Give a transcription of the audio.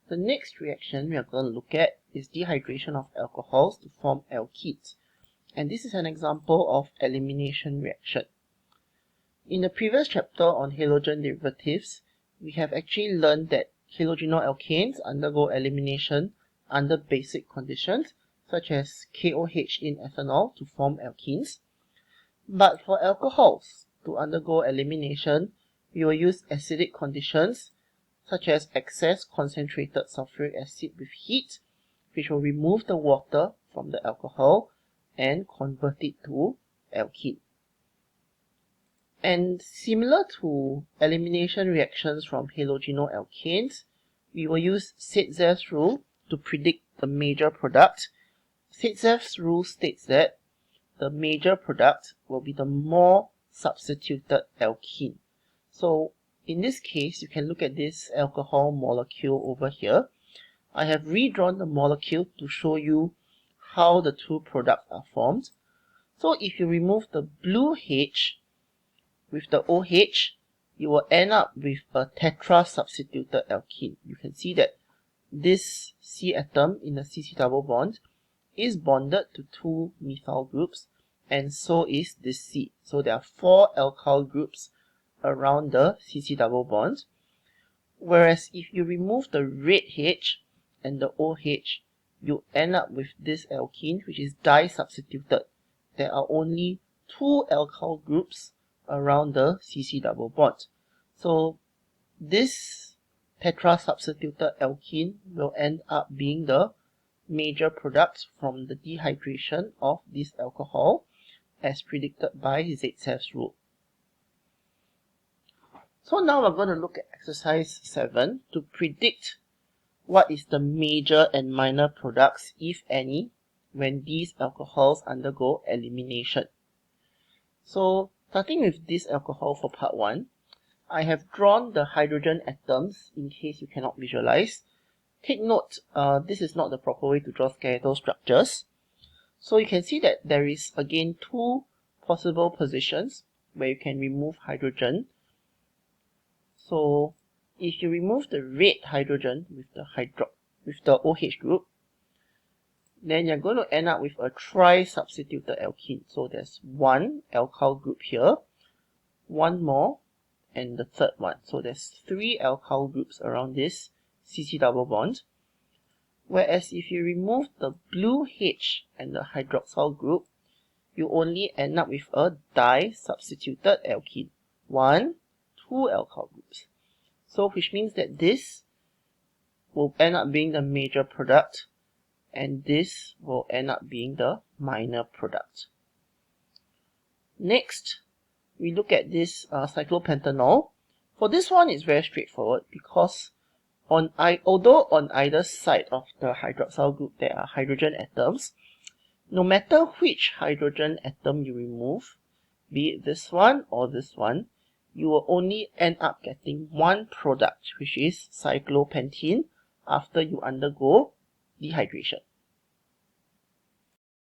The next reaction we are going to look at is dehydration of alcohols to form alkenes. And this is an example of elimination reaction. In the previous chapter on halogen derivatives, we have actually learned that halogenol alkanes undergo elimination under basic conditions, such as KOH in ethanol to form alkenes. But for alcohols to undergo elimination, we will use acidic conditions, such as excess concentrated sulfuric acid with heat, which will remove the water from the alcohol and convert it to alkene. And similar to elimination reactions from halogenol alkanes, we will use Saint-Saëns' rule to predict the major product. Saint-Saëns' rule states that the major product will be the more substituted alkene. So in this case, you can look at this alcohol molecule over here. I have redrawn the molecule to show you how the two products are formed. So if you remove the blue H with the OH, you will end up with a tetra-substituted alkene. You can see that this C atom in the CC double bond is bonded to two methyl groups, and so is this C. So there are 4 alkyl groups around the CC double bond. Whereas if you remove the red H and the OH, you end up with this alkene, which is di-substituted. There are only 2 alkyl groups around the CC double bond. So this tetra-substituted alkene will end up being the major product from the dehydration of this alcohol, as predicted by Saint-Saëns' rule. So now we're going to look at exercise 7 to predict what is the major and minor products, if any, when these alcohols undergo elimination. So starting with this alcohol for part 1, I have drawn the hydrogen atoms in case you cannot visualize. Take note, this is not the proper way to draw skeletal structures. So you can see that there is again 2 possible positions where you can remove hydrogen. So if you remove the red hydrogen with the OH group, then you're going to end up with a tri-substituted alkene. So there's 1 alkyl group here, 1 more, and the third one. So there's 3 alkyl groups around this CC double bond. Whereas if you remove the blue H and the hydroxyl group, you only end up with a di-substituted alkene. 1, 2 alkyl groups. So which means that this will end up being the major product, and this will end up being the minor product. Next, we look at this cyclopentanol. For this one, it's very straightforward because although on either side of the hydroxyl group there are hydrogen atoms, no matter which hydrogen atom you remove, be it this one or this one, you will only end up getting one product, which is cyclopentene, after you undergo dehydration.